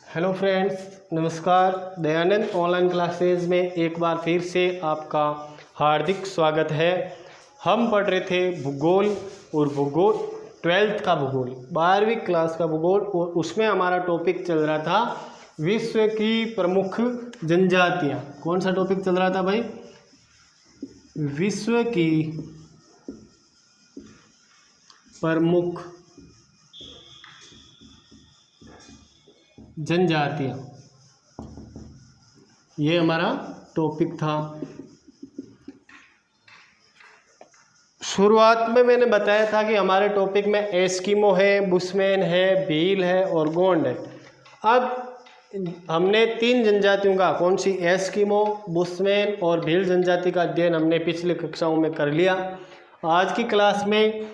Hello friends, नमस्कार। Dayanand online classes में एक बार फिर से आपका हार्दिक स्वागत है। हम पढ़ रहे थे भूगोल और भूगोल 12th का भूगोल, 12वीं क्लास का भूगोल, और उसमें हमारा टॉपिक चल रहा था विश्व की प्रमुख जनजातियाँ। कौन सा टॉपिक चल रहा था भाई? विश्व की प्रमुख जनजातियाँ, ये हमारा टॉपिक था। शुरुआत में मैंने बताया था कि हमारे टॉपिक में एस्किमो है, बुशमैन है, भील है और गोंड है। अब हमने 3 जनजातियों का, कौन सी, एस्किमो, बुशमैन और भील जनजाति का अध्ययन हमने पिछले कक्षाओं में कर लिया। आज की क्लास में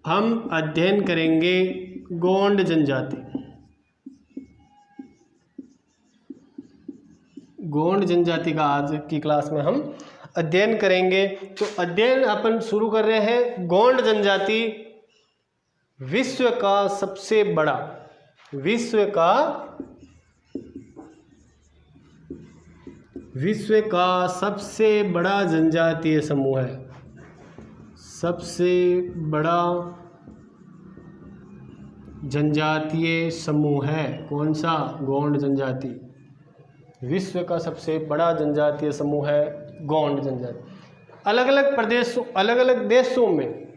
हम अध्ययन करेंगे गोंड जनजाति। गोंड जनजाति का आज की क्लास में हम अध्ययन करेंगे। तो अध्ययन अपन शुरू कर रहे हैं। गोंड जनजाति विश्व का सबसे बड़ा, विश्व का सबसे बड़ा जनजातीय समूह है। सबसे बड़ा जनजातीय समूह है कौन सा? गोंड जनजाति। विश्व का सबसे बड़ा जनजातीय समूह है गोंड जनजाति। अलग अलग प्रदेशों, अलग अलग देशों में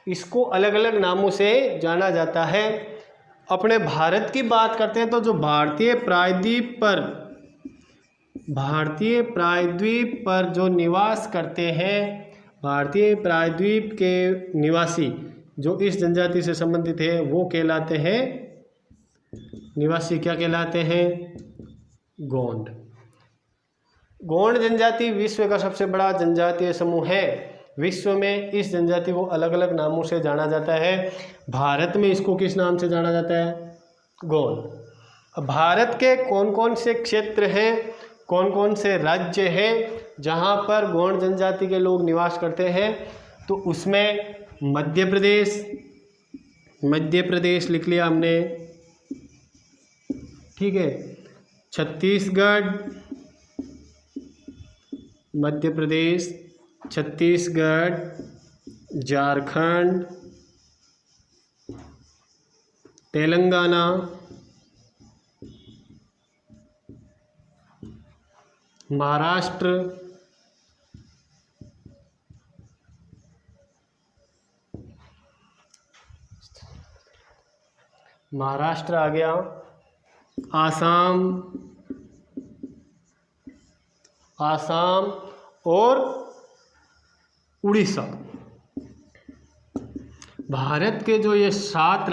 इसको अलग अलग नामों से जाना जाता है। अपने भारत की बात करते हैं तो जो भारतीय प्रायद्वीप पर जो निवास करते हैं, भारतीय प्रायद्वीप के निवासी जो इस जनजाति से संबंधित है वो कहलाते हैं निवासी। क्या कहलाते हैं? गोंड। गोंड जनजाति विश्व का सबसे बड़ा जनजातीय समूह है। विश्व में इस जनजाति को अलग अलग नामों से जाना जाता है। भारत में इसको किस नाम से जाना जाता है? गोंड। अब भारत के कौन कौन से क्षेत्र हैं, कौन कौन से राज्य हैं जहाँ पर गोंड जनजाति के लोग निवास करते हैं? तो उसमें मध्य प्रदेश लिख लिया हमने, ठीक है। छत्तीसगढ़, मध्य प्रदेश, छत्तीसगढ़, झारखंड, तेलंगाना, महाराष्ट्र, आ गया, आसाम और उड़ीसा। भारत के जो ये 7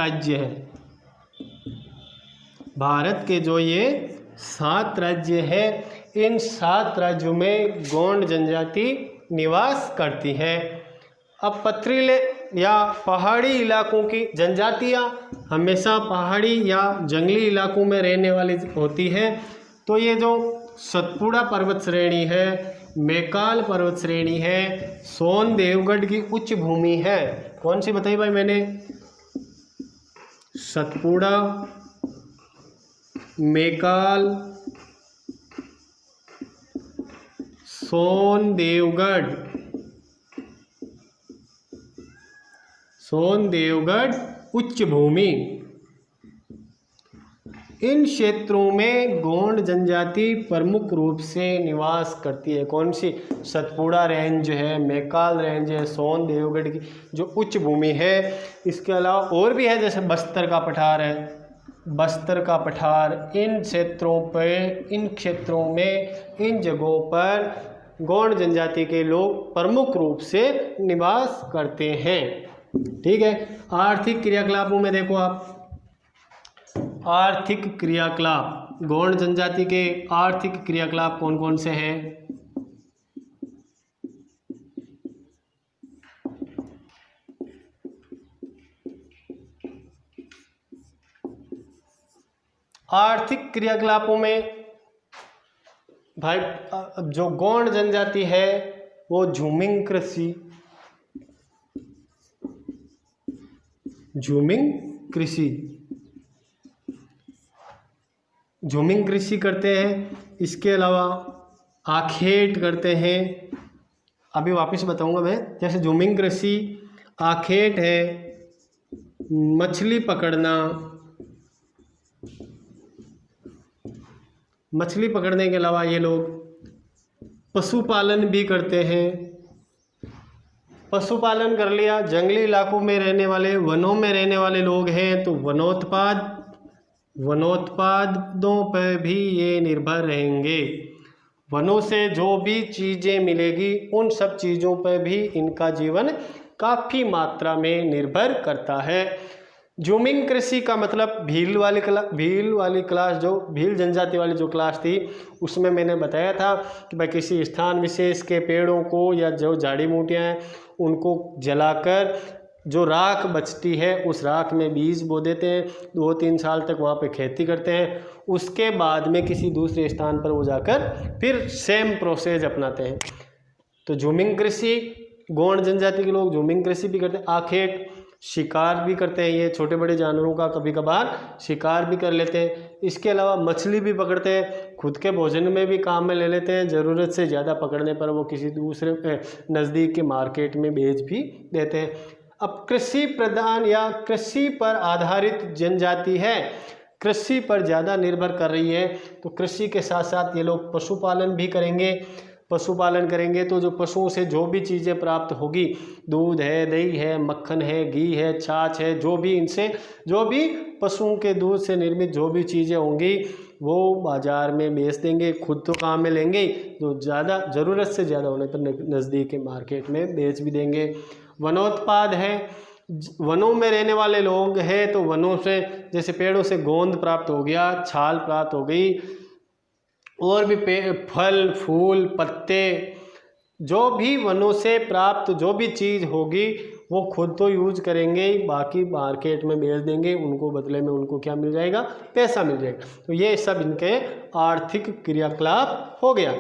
राज्य हैं, इन 7 राज्यों में गोंड जनजाति निवास करती है। अब पथरीले या पहाड़ी इलाकों की जनजातियाँ हमेशा पहाड़ी या जंगली इलाकों में रहने वाली होती है। तो ये जो सतपुड़ा पर्वत श्रेणी है, मैकाल पर्वत श्रेणी है, सोन देवगढ़ की उच्च भूमि है। कौन सी बताई भाई मैंने? सतपुड़ा, मैकाल, सोन देवगढ़ उच्च भूमि। इन क्षेत्रों में गोंड जनजाति प्रमुख रूप से निवास करती है। कौन सी? सतपुड़ा रेंज है, मैकाल रेंज है, सोन देवगढ़ की जो उच्च भूमि है। इसके अलावा और भी है, जैसे बस्तर का पठार है, इन क्षेत्रों में, इन जगहों पर गोंड जनजाति के लोग प्रमुख रूप से निवास करते हैं। ठीक है। आर्थिक क्रियाकलापों में देखो आप, आर्थिक क्रियाकलाप, गोंड जनजाति के आर्थिक क्रियाकलाप कौन कौन से हैं? आर्थिक क्रियाकलापों में भाई जो गोंड जनजाति है वो झूमिंग कृषि, झूमिंग कृषि करते हैं। इसके अलावा आखेट करते हैं। अभी वापस बताऊंगा मैं। जैसे झूमिंग कृषि, आखेट है, मछली पकड़ना, मछली पकड़ने के अलावा ये लोग पशुपालन भी करते हैं। पशुपालन कर लिया। जंगली इलाकों में रहने वाले, वनों में रहने वाले लोग हैं तो वनोत्पादों पर भी ये निर्भर रहेंगे। वनों से जो भी चीज़ें मिलेगी उन सब चीज़ों पर भी इनका जीवन काफ़ी मात्रा में निर्भर करता है। झूमिंग कृषि का मतलब भील वाली क्लास, जो भील जनजाति वाली जो क्लास थी, उसमें मैंने बताया था कि भाई किसी स्थान विशेष के पेड़ों को या जो झाड़ी बूटियाँ हैं उनको जलाकर जो राख बचती है उस राख में बीज बो देते हैं, 2-3 साल तक वहाँ पे खेती करते हैं। उसके बाद में किसी दूसरे स्थान पर वो जाकर फिर सेम प्रोसेस अपनाते हैं। तो झूमिंग कृषि, गौंड जनजाति के लोग झूमिंग कृषि भी करते हैं। आखेट, शिकार भी करते हैं, ये छोटे बड़े जानवरों का कभी कभार शिकार भी कर लेते हैं। इसके अलावा मछली भी पकड़ते हैं, खुद के भोजन में भी काम में ले लेते हैं। ज़रूरत से ज़्यादा पकड़ने पर वो किसी दूसरे नज़दीक के मार्केट में बेच भी देते हैं। अब कृषि प्रधान या कृषि पर आधारित जनजाति है, कृषि पर ज़्यादा निर्भर कर रही है, तो कृषि के साथ साथ ये लोग पशुपालन भी करेंगे। पशुपालन करेंगे तो जो पशुओं से जो भी चीज़ें प्राप्त होगी, दूध है, दही है, मक्खन है, घी है, छाछ है, जो भी इनसे, जो भी पशुओं के दूध से निर्मित जो भी चीज़ें होंगी वो बाज़ार में बेच देंगे। खुद तो काम में लेंगे, जो ज़्यादा ज़रूरत से ज़्यादा होने पर नज़दीक के मार्केट में बेच भी देंगे। वनोत्पाद है, वनों में रहने वाले लोग हैं तो वनों से, जैसे पेड़ों से गोंद प्राप्त हो गया, छाल प्राप्त हो गई, और भी फल फूल पत्ते, जो भी वनों से प्राप्त जो भी चीज़ होगी वो खुद तो यूज करेंगे, बाकी मार्केट में बेच देंगे। उनको बदले में उनको क्या मिल जाएगा? पैसा मिल जाएगा। तो ये सब इनके आर्थिक क्रियाकलाप हो गया।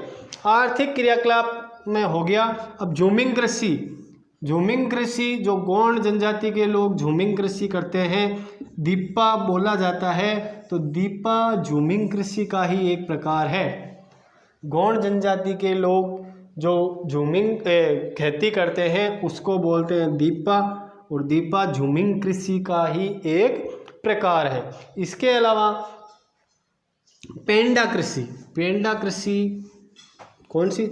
आर्थिक क्रियाकलाप में हो गया। अब झूमिंग कृषि, झूमिंग कृषि जो गौंड जनजाति के लोग झूमिंग कृषि करते हैं, दीपा बोला जाता है, तो दीपा झूमिंग कृषि का ही एक प्रकार है। गौंड जनजाति के लोग जो झूमिंग खेती करते हैं उसको बोलते हैं दीपा, और दीपा झूमिंग कृषि का ही एक प्रकार है। इसके अलावा पेंडा कृषि, पेंडा कृषि कौन सी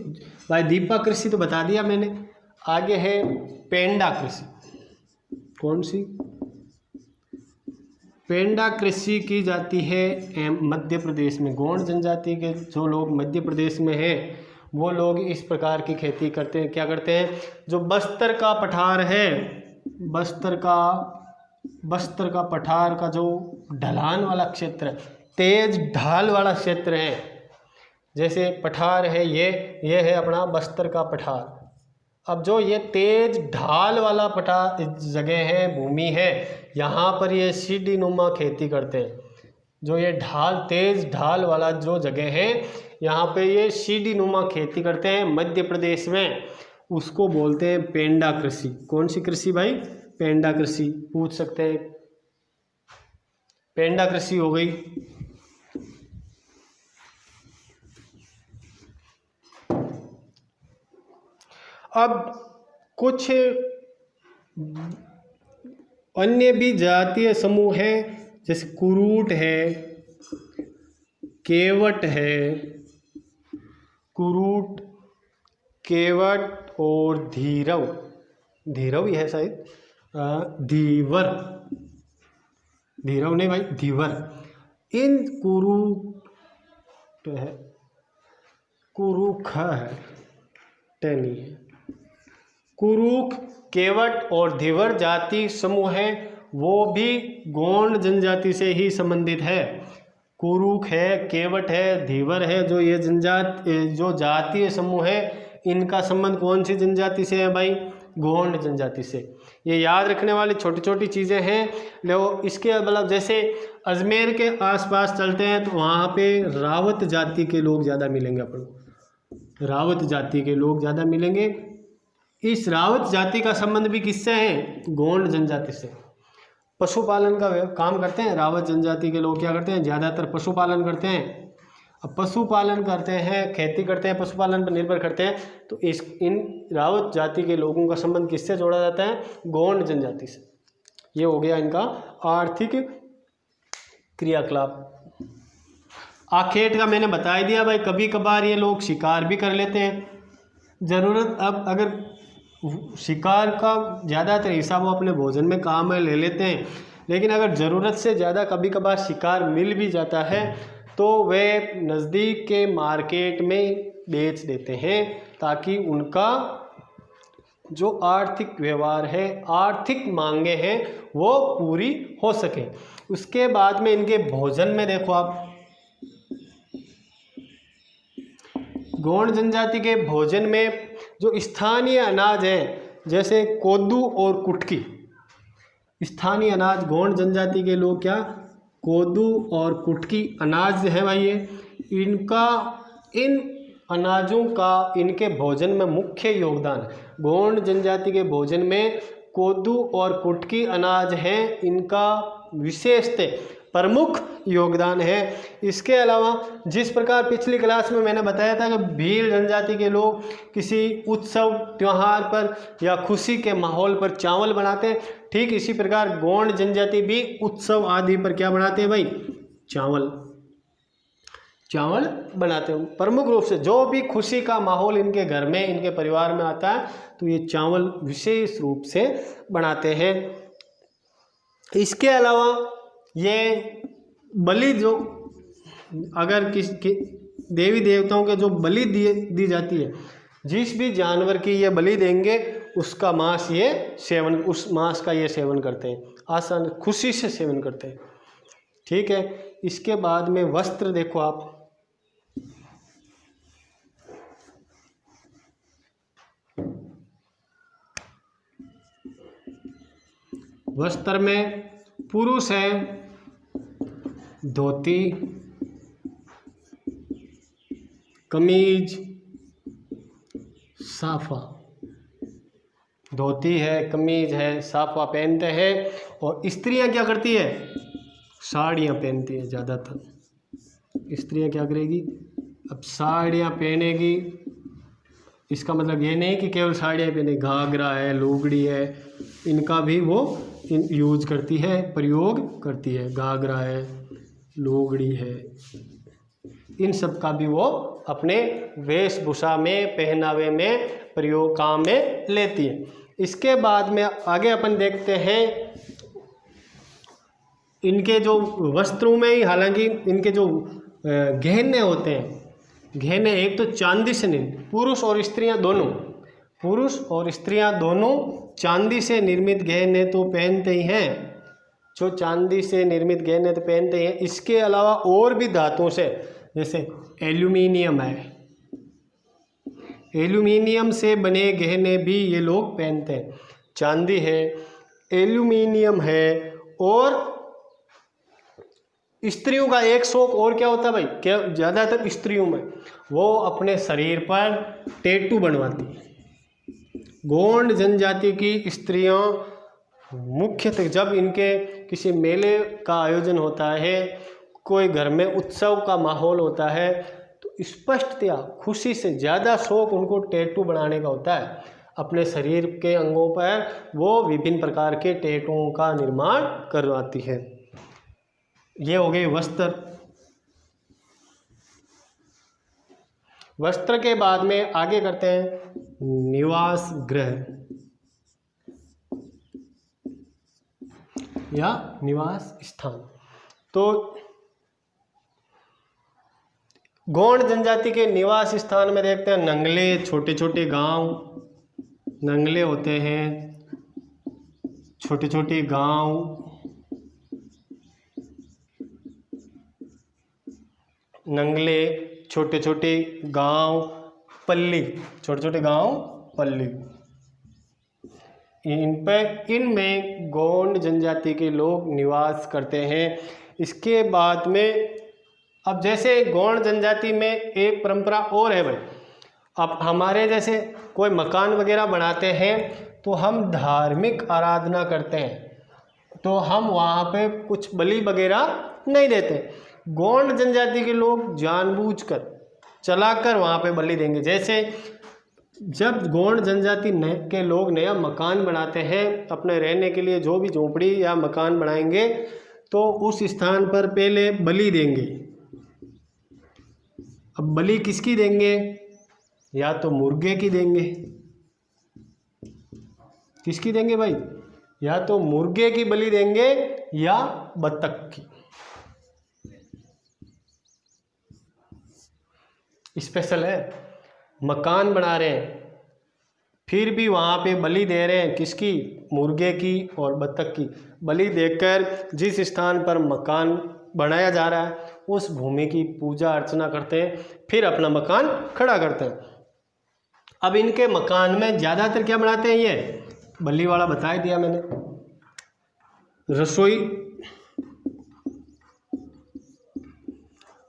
भाई? दीपा कृषि तो बता दिया मैंने, आगे है पेंडा कृषि। कौन सी? पेंडा कृषि की जाती है मध्य प्रदेश में। गौंड जनजाति के जो लोग मध्य प्रदेश में हैं वो लोग इस प्रकार की खेती करते हैं। क्या करते हैं? जो बस्तर का पठार है, बस्तर का पठार का जो ढलान वाला क्षेत्र है, तेज ढाल वाला क्षेत्र है, जैसे पठार है ये है अपना बस्तर का पठार। अब जो ये तेज ढाल वाला जगह है, भूमि है, यहाँ पर ये सीढ़ी नुमा खेती करते हैं। जो ये तेज ढाल वाला जो जगह है यहाँ पे ये सीढ़ी नुमा खेती करते हैं मध्य प्रदेश में, उसको बोलते हैं पेंडा कृषि। कौन सी कृषि भाई? पेंडा कृषि। पूछ सकते हैं, पेंडा कृषि हो गई। अब कुछ अन्य भी जातीय समूह हैं, जैसे कुरूट है, केवट है, कुरूट, केवट और धीरव ही है शायद, धीवर, धीरव नहीं भाई, धीवर। इन कुरूट है, कुरूख है, टैनी है। कुरूख, केवट और धीवर जाति समूह हैं, वो भी गौंड जनजाति से ही संबंधित है। कुरूख है, केवट है, धीवर है, जो ये जो जातीय समूह है, इनका संबंध कौन सी जनजाति से है भाई? गौंड जनजाति से। ये याद रखने वाली छोटी छोटी चीज़ें हैं। लो, इसके मतलब जैसे अजमेर के आसपास चलते हैं तो वहाँ पे रावत जाति के लोग ज़्यादा मिलेंगे अपन को, रावत जाति के लोग ज़्यादा मिलेंगे। इस रावत जाति का संबंध भी किससे है? गौंड जनजाति से। पशुपालन का काम करते हैं। रावत जनजाति के लोग क्या करते हैं, ज़्यादातर पशुपालन करते हैं। अब पशुपालन करते हैं, खेती करते हैं, पशुपालन पर निर्भर करते हैं। तो इन रावत जाति के लोगों का संबंध किससे जोड़ा जाता है, गोंड जनजाति से। ये हो गया इनका आर्थिक क्रियाकलाप। आखेट का मैंने बता ही दिया भाई, कभी कभार ये लोग शिकार भी कर लेते हैं ज़रूरत। अब अगर शिकार का ज़्यादातर हिस्सा वो अपने भोजन में काम में ले लेते हैं, लेकिन अगर ज़रूरत से ज़्यादा कभी कभार शिकार मिल भी जाता है तो वे नज़दीक के मार्केट में बेच देते हैं, ताकि उनका जो आर्थिक व्यवहार है, आर्थिक मांगे हैं, वो पूरी हो सके। उसके बाद में इनके भोजन में देखो आप, गोंड जनजाति के भोजन में जो स्थानीय अनाज है, जैसे कोदू और कुटकी, स्थानीय अनाज गोंड जनजाति के लोग क्या, कोदू और कुटकी अनाज है भाई, ये इन अनाजों का इनके भोजन में मुख्य योगदान है। गोंड जनजाति के भोजन में कोदू और कुटकी अनाज हैं, इनका विशेषतः प्रमुख योगदान है। इसके अलावा जिस प्रकार पिछली क्लास में मैंने बताया था कि भील जनजाति के लोग किसी उत्सव त्यौहार पर या खुशी के माहौल पर चावल बनाते हैं, ठीक इसी प्रकार गोंड जनजाति भी उत्सव आदि पर क्या बनाते हैं भाई, चावल बनाते हैं। प्रमुख रूप से जो भी खुशी का माहौल इनके घर में, इनके परिवार में आता है, तो ये चावल विशेष रूप से बनाते हैं। इसके अलावा ये बलि, जो अगर देवी देवताओं के जो बलि दी जाती है, जिस भी जानवर की ये बलि देंगे उसका मांस ये सेवन, उस मांस का ये सेवन करते हैं, आसान खुशी से सेवन करते हैं। ठीक है। इसके बाद में वस्त्र देखो आप, वस्त्र में पुरुष है धोती, कमीज, साफा, धोती है, कमीज है, साफा पहनते हैं। और स्त्रियां क्या करती है, साड़ियाँ पहनती है। ज़्यादातर स्त्रियां क्या करेगी, अब साड़ियाँ पहनेगी। इसका मतलब ये नहीं कि केवल साड़ियाँ पहने, घाघरा है, लुगड़ी है, इनका भी वो यूज करती है, प्रयोग करती है। घाघरा है, लुगड़ी है, इन सब का भी वो अपने वेशभूषा में, पहनावे में प्रयोग काम में लेती है। इसके बाद में आगे अपन देखते हैं इनके जो वस्त्रों में ही, हालांकि इनके जो गहने होते हैं, गहने एक तो चांदी से निर्मित, पुरुष और स्त्रियां दोनों चांदी से निर्मित गहने तो पहनते ही हैं, जो चांदी से निर्मित गहने तो पहनते ही हैं। इसके अलावा और भी धातुओं से, जैसे एल्यूमिनियम है, एल्यूमिनियम से बने गहने भी ये लोग पहनते हैं। चांदी है, एल्यूमिनियम है। और स्त्रियों का एक शौक और क्या होता है भाई, क्या ज़्यादातर स्त्रियों में, वो अपने शरीर पर टैटू बनवाती है। गोंड जनजाति की स्त्रियां मुख्यतः जब इनके किसी मेले का आयोजन होता है, कोई घर में उत्सव का माहौल होता है, तो स्पष्टतया खुशी से ज़्यादा शौक उनको टैटू बनाने का होता है। अपने शरीर के अंगों पर वो विभिन्न प्रकार के टैटूओं का निर्माण करवाती है। ये हो गए वस्त्र। वस्त्र के बाद में आगे करते हैं निवास गृह या निवास स्थान। तो गोंड जनजाति के निवास स्थान में देखते हैं नंगले, छोटे छोटे गांव, नंगले होते हैं, छोटे छोटे गांव, नंगले, छोटे छोटे गांव, पल्ली, छोटे छोटे गांव, पल्ली, इनमें गोंड जनजाति के लोग निवास करते हैं। इसके बाद में अब जैसे गोंड जनजाति में एक परंपरा और है भाई, अब हमारे जैसे कोई मकान वगैरह बनाते हैं तो हम धार्मिक आराधना करते हैं, तो हम वहाँ पे कुछ बलि वगैरह नहीं देते। गोंड जनजाति के लोग जानबूझकर चलाकर वहाँ पे बलि देंगे। जैसे जब गोंड जनजाति के लोग नया मकान बनाते हैं अपने रहने के लिए, जो भी झोपड़ी या मकान बनाएंगे तो उस स्थान पर पहले बलि देंगे। अब बलि किसकी देंगे? या तो मुर्गे की देंगे। किसकी देंगे भाई? या तो मुर्गे की बलि देंगे या बतख की। स्पेशल है, मकान बना रहे हैं फिर भी वहाँ पे बलि दे रहे हैं। किसकी? मुर्गे की और बतख की। बलि देकर जिस स्थान पर मकान बनाया जा रहा है उस भूमि की पूजा अर्चना करते हैं, फिर अपना मकान खड़ा करते हैं। अब इनके मकान में ज़्यादातर क्या बनाते हैं? ये बलि वाला बता दिया मैंने। रसोई,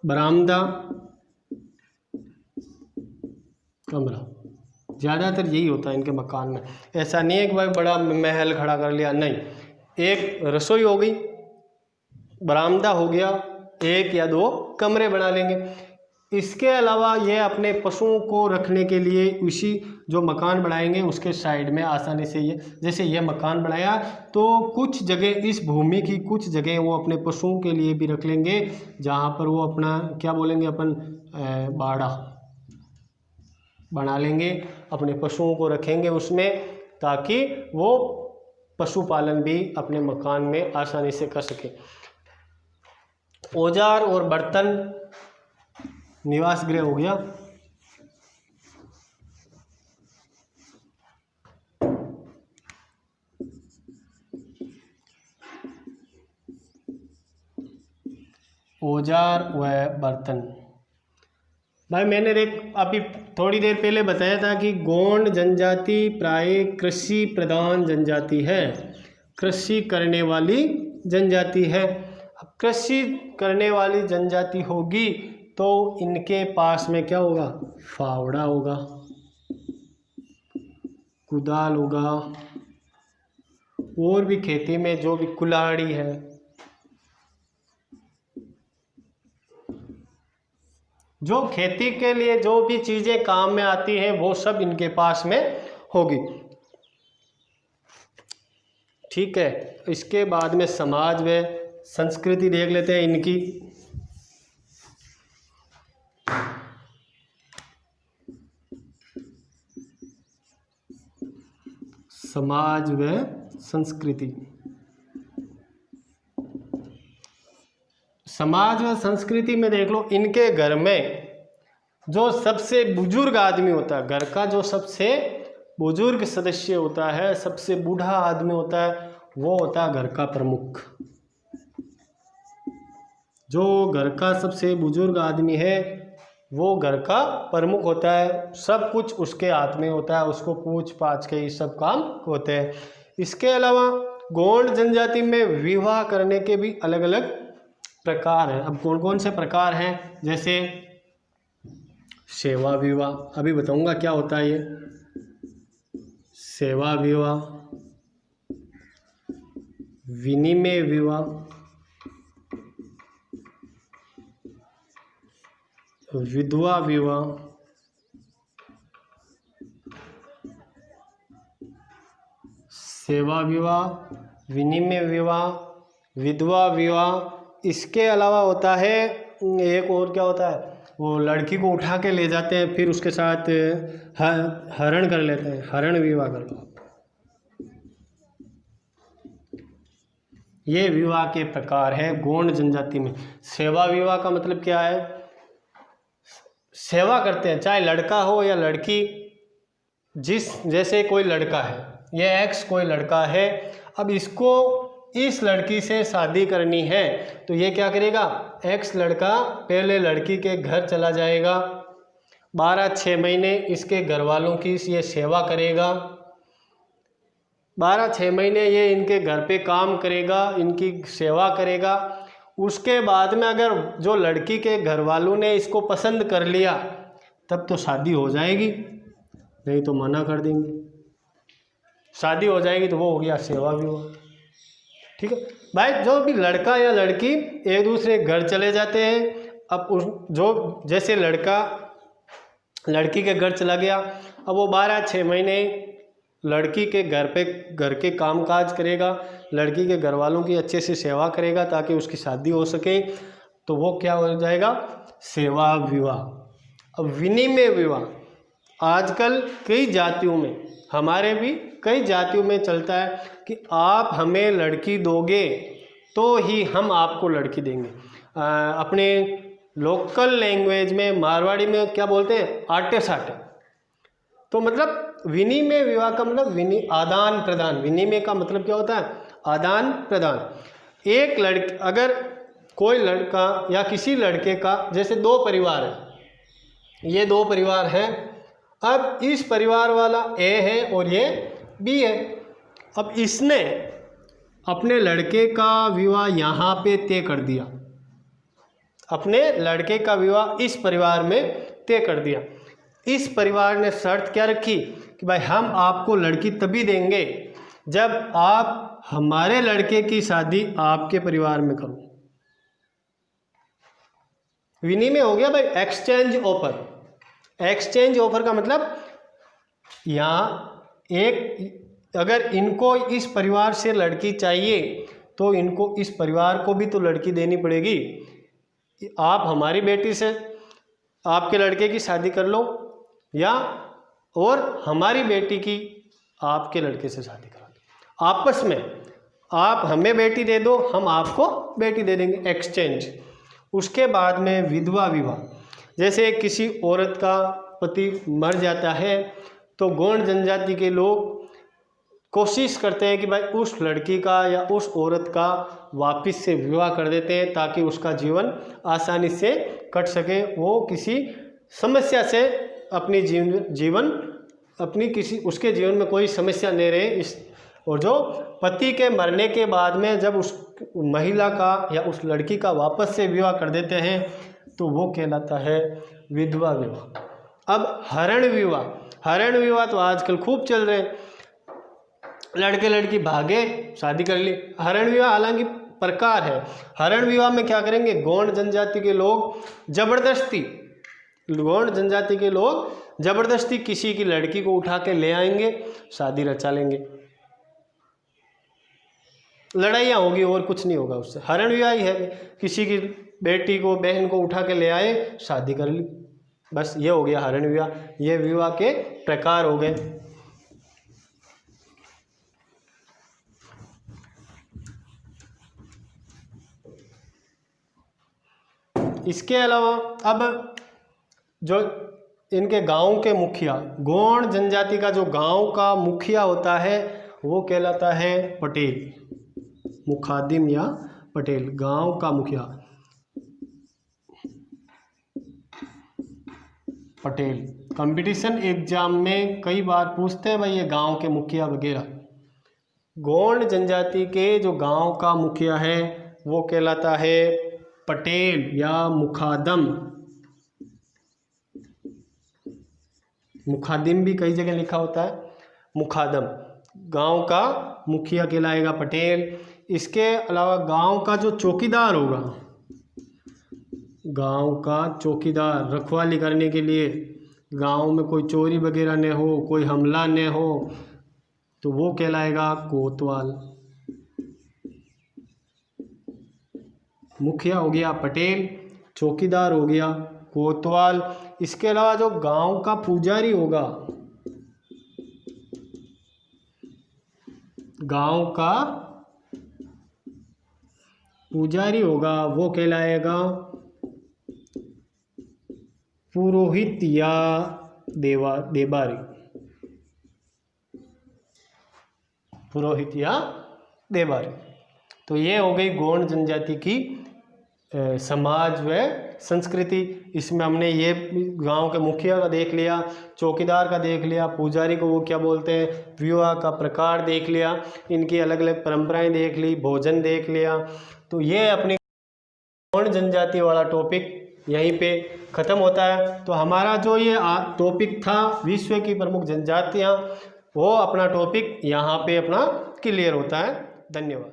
बरामदा, कमरा, ज़्यादातर यही होता है इनके मकान में। ऐसा नहीं है कि भाई बड़ा महल खड़ा कर लिया, नहीं। एक रसोई हो गई, बरामदा हो गया, एक या दो कमरे बना लेंगे। इसके अलावा ये अपने पशुओं को रखने के लिए उसी जो मकान बनाएंगे उसके साइड में आसानी से ये, जैसे ये मकान बनाया तो कुछ जगह इस भूमि की कुछ जगह वो अपने पशुओं के लिए भी रख लेंगे, जहाँ पर वो अपना क्या बोलेंगे अपन बाड़ा बना लेंगे, अपने पशुओं को रखेंगे उसमें, ताकि वो पशुपालन भी अपने मकान में आसानी से कर सके। औजार और बर्तन, निवास गृह हो गया। औजार व बर्तन, भाई मैंने अभी थोड़ी देर पहले बताया था कि गोंड जनजाति प्राय कृषि प्रधान जनजाति है, कृषि करने वाली जनजाति है। अब कृषि करने वाली जनजाति होगी तो इनके पास में क्या होगा? फावड़ा होगा, कुदाल होगा, और भी खेती में जो भी कुल्हाड़ी है, जो खेती के लिए जो भी चीज़ें काम में आती हैं वो सब इनके पास में होगी। ठीक है, इसके बाद में समाज व संस्कृति देख लेते हैं इनकी। समाज व संस्कृति, समाज व संस्कृति में देख लो, इनके घर में जो सबसे बुजुर्ग आदमी होता है, घर का जो सबसे बुजुर्ग सदस्य होता है, सबसे बूढ़ा आदमी होता है, वो होता है घर का प्रमुख। जो घर का सबसे बुजुर्ग आदमी है वो घर का प्रमुख होता है, सब कुछ उसके हाथ में होता है, उसको पूछ पाछ के ये सब काम होते हैं। इसके अलावा गोंड जनजाति में विवाह करने के भी अलग अलग प्रकार हैं। अब कौन कौन से प्रकार हैं? जैसे सेवा विवाह, अभी बताऊंगा क्या होता है ये। सेवा विवाह, विनिमय विवाह, विधवा विवाह, सेवा विवाह, विनिमय विवाह, विधवा विवाह। इसके अलावा होता है एक और, क्या होता है, वो लड़की को उठा के ले जाते हैं फिर उसके साथ हरण कर लेते हैं, हरण विवाह कर लो। ये विवाह के प्रकार है गोंड जनजाति में। सेवा विवाह का मतलब क्या है? सेवा करते हैं, चाहे लड़का हो या लड़की। जैसे कोई लड़का है, ये एक्स कोई लड़का है, अब इसको इस लड़की से शादी करनी है तो ये क्या करेगा? एक्स लड़का पहले लड़की के घर चला जाएगा, 12-6 महीने इसके घर वालों की ये सेवा करेगा, 12-6 महीने ये इनके घर पे काम करेगा, इनकी सेवा करेगा। उसके बाद में अगर जो लड़की के घर वालों ने इसको पसंद कर लिया तब तो शादी हो जाएगी, नहीं तो मना कर देंगे। शादी हो जाएगी तो वो हो गया सेवा विवाह। ठीक है भाई। जो भी लड़का या लड़की एक दूसरे घर चले जाते हैं, अब उस जो जैसे लड़का लड़की के घर चला गया, अब वो 12-6 महीने लड़की के घर के काम काज करेगा, लड़की के घर वालों की अच्छे से सेवा करेगा ताकि उसकी शादी हो सके, तो वो क्या हो जाएगा, सेवा विवाह। अब विनिमय विवाह आजकल कई जातियों में, हमारे भी कई जातियों में चलता है कि आप हमें लड़की दोगे तो ही हम आपको लड़की देंगे। अपने लोकल लैंग्वेज में मारवाड़ी में क्या बोलते हैं, आटे साटे। तो मतलब विनिमय विवाह का मतलब आदान प्रदान। विनिमय का मतलब क्या होता है, आदान प्रदान। एक लड़की, अगर कोई लड़का या किसी लड़के का, जैसे 2 परिवार हैं, ये 2 परिवार हैं, अब इस परिवार वाला ए है और ये बी है। अब इसने अपने लड़के का विवाह यहाँ पे तय कर दिया, अपने लड़के का विवाह इस परिवार में तय कर दिया। इस परिवार ने शर्त क्या रखी कि भाई हम आपको लड़की तभी देंगे जब आप हमारे लड़के की शादी आपके परिवार में करो। विनिमय हो गया भाई, एक्सचेंज ऑफर। एक्सचेंज ऑफर का मतलब यहाँ अगर इनको इस परिवार से लड़की चाहिए तो इनको इस परिवार को भी तो लड़की देनी पड़ेगी। आप हमारी बेटी से आपके लड़के की शादी कर लो, या और हमारी बेटी की आपके लड़के से शादी करा लो। आपस में आप हमें बेटी दे दो, हम आपको बेटी दे देंगे, एक्सचेंज। उसके बाद में विधवा विवाह। जैसे किसी औरत का पति मर जाता है तो गौंड जनजाति के लोग कोशिश करते हैं कि भाई उस लड़की का या उस औरत का वापस से विवाह कर देते हैं ताकि उसका जीवन आसानी से कट सके, वो किसी समस्या से अपनी जीवन अपनी किसी उसके जीवन में कोई समस्या नहीं रहे। और जो पति के मरने के बाद में जब उस महिला का या उस लड़की का वापस से विवाह कर देते हैं तो वो कहलाता है विधवा विवाह। अब हरण विवाह। हरण विवाह तो आजकल खूब चल रहे हैं, लड़के लड़की भागे शादी कर ली। हरण विवाह हालांकि प्रकार है। हरण विवाह में क्या करेंगे, गौंड जनजाति के लोग जबरदस्ती किसी की लड़की को उठा के ले आएंगे, शादी रचा लेंगे, लड़ाइयाँ होगी और कुछ नहीं होगा उससे। हरण विवाह ही है, किसी की बेटी को बहन को उठा के ले आए, शादी कर ली, बस ये हो गया हरण विवाह। ये विवाह के प्रकार हो गए। इसके अलावा अब जो इनके गांव के मुखिया, गौंड जनजाति का जो गांव का मुखिया होता है वो कहलाता है पटेल, मुखादिम या पटेल, गांव का मुखिया पटेल। कंपटीशन एग्जाम में कई बार पूछते हैं भाई ये गांव के मुखिया वगैरह। गौंड जनजाति के जो गांव का मुखिया है वो कहलाता है पटेल या मुखादम। मुखादिम भी कई जगह लिखा होता है, मुखादम। गांव का मुखिया कहलाएगा पटेल। इसके अलावा गांव का जो चौकीदार होगा, गांव का चौकीदार, रखवाली करने के लिए, गांव में कोई चोरी वगैरह न हो, कोई हमला न हो, तो वो कहलाएगा कोतवाल। मुखिया हो गया पटेल, चौकीदार हो गया कोतवाल। इसके अलावा जो गांव का पुजारी होगा, गांव का पुजारी होगा वो कहलाएगा पुरोहित या देबारी। पुरोहित या देबारी। तो ये हो गई गौंड जनजाति की समाज व संस्कृति। इसमें हमने ये गांव के मुखिया का देख लिया, चौकीदार का देख लिया, पुजारी को वो क्या बोलते हैं, विवाह का प्रकार देख लिया, इनकी अलग अलग परंपराएं देख ली, भोजन देख लिया। तो ये अपनी गौंड जनजाति वाला टॉपिक यहीं पे ख़त्म होता है। तो हमारा जो ये टॉपिक था विश्व की प्रमुख जनजातियाँ, वो अपना टॉपिक यहाँ पे अपना क्लियर होता है। धन्यवाद।